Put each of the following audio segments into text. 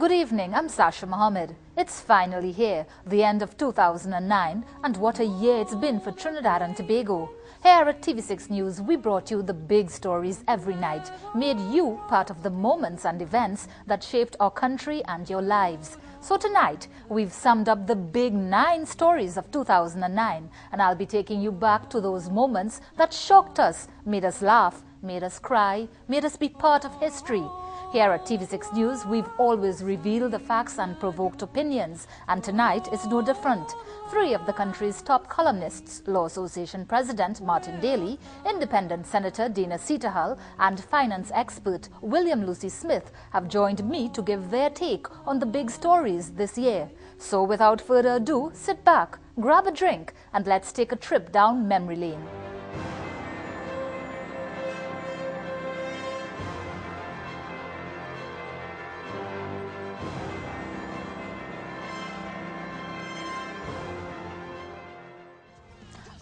Good evening, I'm Sasha Mohammed. It's finally here, the end of 2009, and what a year it's been for Trinidad and Tobago. Here at TV6 News, we brought you the big stories every night, made you part of the moments and events that shaped our country and your lives. So tonight, we've summed up the big 9 stories of 2009, and I'll be taking you back to those moments that shocked us, made us laugh, made us cry, made us be part of history. Here at TV6 News, we've always revealed the facts and provoked opinions, and tonight is no different. 3 of the country's top columnists, Law Association President Martin Daly, Independent Senator Dana Sitahal, and finance expert William Lucy Smith have joined me to give their take on the big stories this year. So without further ado, sit back, grab a drink, and let's take a trip down memory lane.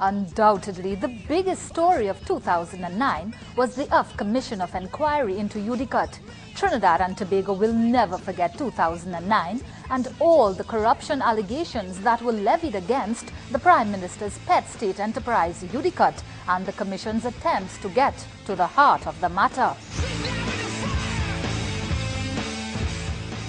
Undoubtedly, the biggest story of 2009 was the UF Commission of Inquiry into UDCUT. Trinidad and Tobago will never forget 2009 and all the corruption allegations that were levied against the Prime Minister's pet state enterprise UDCUT and the Commission's attempts to get to the heart of the matter.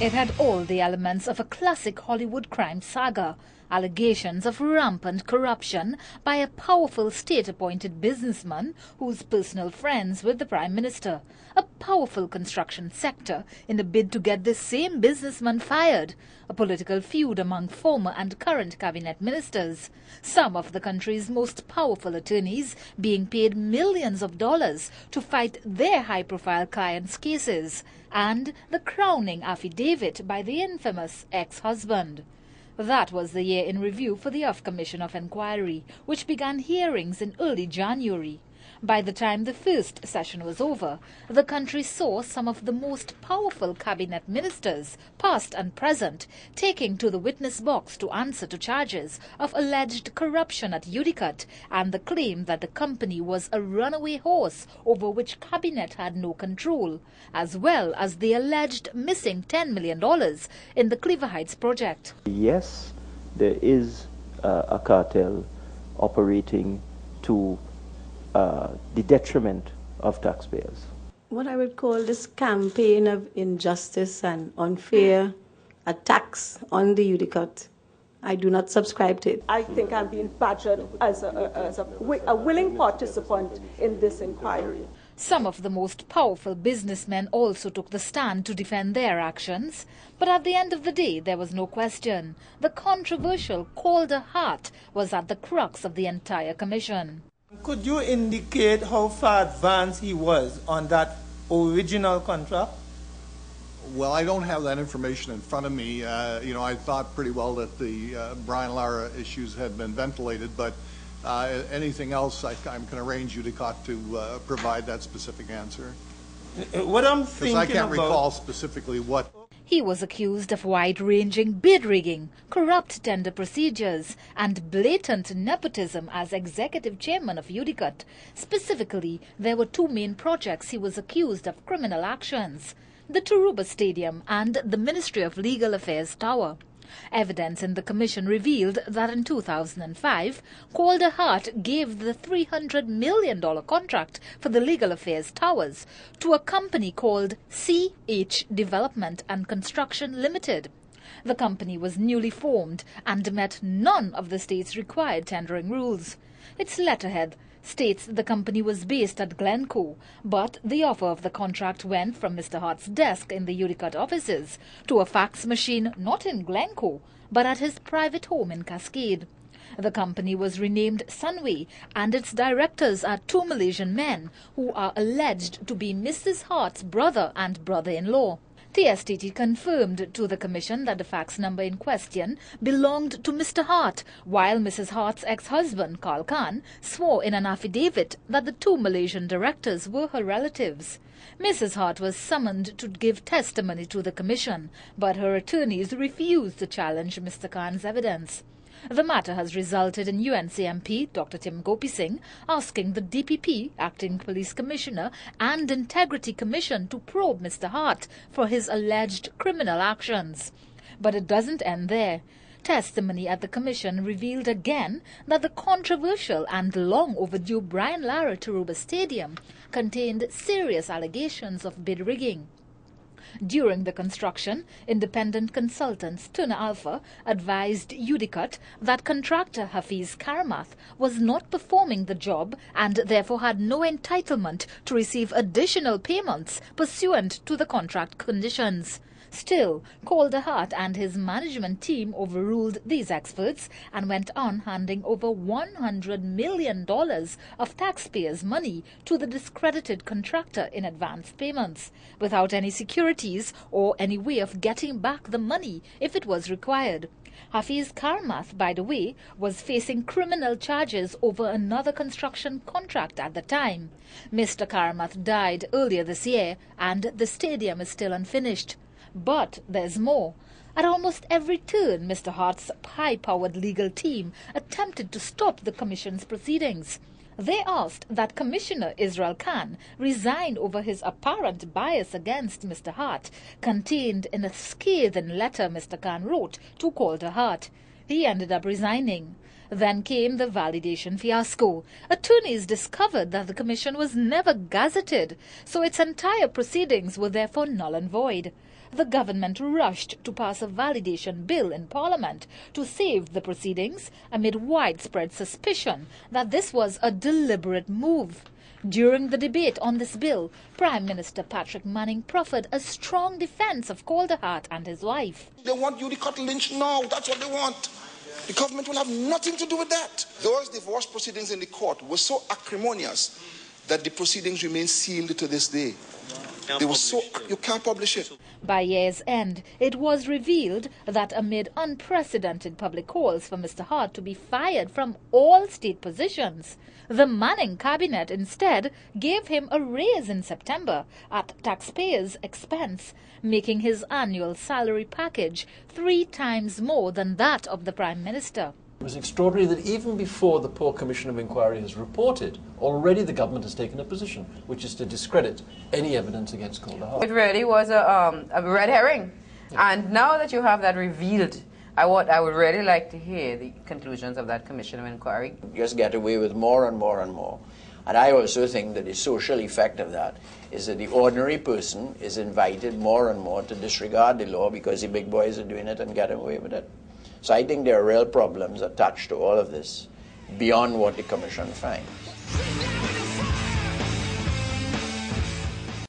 It had all the elements of a classic Hollywood crime saga. Allegations of rampant corruption by a powerful state-appointed businessman who's personal friends with the Prime Minister. A powerful construction sector in a bid to get this same businessman fired. A political feud among former and current cabinet ministers. Some of the country's most powerful attorneys being paid millions of dollars to fight their high-profile clients' cases. And the crowning affidavit by the infamous ex-husband. That was the year in review for the UF Commission of Inquiry, which began hearings in early January. By the time the first session was over, the country saw some of the most powerful cabinet ministers, past and present, taking to the witness box to answer to charges of alleged corruption at UDCUT and the claim that the company was a runaway horse over which cabinet had no control, as well as the alleged missing $10 million in the Cleaver Heights project. Yes, there is a cartel operating to the detriment of taxpayers. What I would call this campaign of injustice and unfair attacks on the UDCUT, I do not subscribe to it. I think I'm being badgered as a willing participant in this inquiry. Some of the most powerful businessmen also took the stand to defend their actions. But at the end of the day, there was no question. The controversial Calder Hart was at the crux of the entire commission. Could you indicate how far advanced he was on that original contract? Well, I don't have that information in front of me. I thought pretty well that the Brian Lara issues had been ventilated, but anything else, I can arrange UDCUT to provide that specific answer. What I'm thinking because I can't about... recall specifically what... He was accused of wide-ranging bid rigging, corrupt tender procedures, and blatant nepotism as executive chairman of UDCUT. Specifically, there were 2 main projects he was accused of criminal actions: the Taruba Stadium and the Ministry of Legal Affairs Tower. Evidence in the commission revealed that in 2005, Calder Hart gave the $300 million contract for the Legal Affairs Towers to a company called CH Development and Construction Limited. The company was newly formed and met none of the state's required tendering rules. Its letterhead states the company was based at Glencoe, but the offer of the contract went from Mr. Hart's desk in the UDCUT offices to a fax machine not in Glencoe, but at his private home in Cascade. The company was renamed Sunway, and its directors are 2 Malaysian men who are alleged to be Mrs. Hart's brother and brother-in-law. The STT confirmed to the commission that the fax number in question belonged to Mr. Hart, while Mrs. Hart's ex-husband, Carl Khan, swore in an affidavit that the 2 Malaysian directors were her relatives. Mrs. Hart was summoned to give testimony to the commission, but her attorneys refused to challenge Mr. Khan's evidence. The matter has resulted in UNCMP Dr. Tim Gopi Singh asking the DPP, Acting Police Commissioner, and Integrity Commission to probe Mr. Hart for his alleged criminal actions. But it doesn't end there. Testimony at the commission revealed again that the controversial and long overdue Brian Lara Taruba Stadium contained serious allegations of bid rigging. During the construction, independent consultants Turner Alpha advised UDICOT that contractor Hafiz Karamath was not performing the job and therefore had no entitlement to receive additional payments pursuant to the contract conditions. Still, Calder Hart and his management team overruled these experts and went on handing over $100 million of taxpayers' money to the discredited contractor in advance payments, without any securities or any way of getting back the money if it was required. Hafiz Karamath, by the way, was facing criminal charges over another construction contract at the time. Mr. Karamath died earlier this year and the stadium is still unfinished. But there's more. At almost every turn, Mr. Hart's high-powered legal team attempted to stop the commission's proceedings. They asked that Commissioner Israel Khan resign over his apparent bias against Mr. Hart, contained in a scathing letter Mr. Khan wrote to Calder Hart. He ended up resigning. Then came the validation fiasco. Attorneys discovered that the commission was never gazetted, so its entire proceedings were therefore null and void. The government rushed to pass a validation bill in Parliament to save the proceedings amid widespread suspicion that this was a deliberate move. During the debate on this bill, Prime Minister Patrick Manning proffered a strong defence of Calder Hart and his wife. They want UDICOT lynched now. That's what they want. The government will have nothing to do with that. Those divorce proceedings in the court were so acrimonious that the proceedings remain sealed to this day. They were so you can't publish it. By year's end, it was revealed that amid unprecedented public calls for Mr. Hart to be fired from all state positions, the Manning cabinet instead gave him a raise in September at taxpayers' expense, making his annual salary package 3 times more than that of the Prime Minister. It was extraordinary that even before the Poor Commission of Inquiry has reported, already the government has taken a position, which is to discredit any evidence against Calder Hart. It really was a red herring. Yeah. And now that you have that revealed, I would really like to hear the conclusions of that Commission of Inquiry. Just get away with more and more and more. And I also think that the social effect of that is that the ordinary person is invited more and more to disregard the law because the big boys are doing it and get away with it. So I think there are real problems attached to all of this beyond what the Commission finds.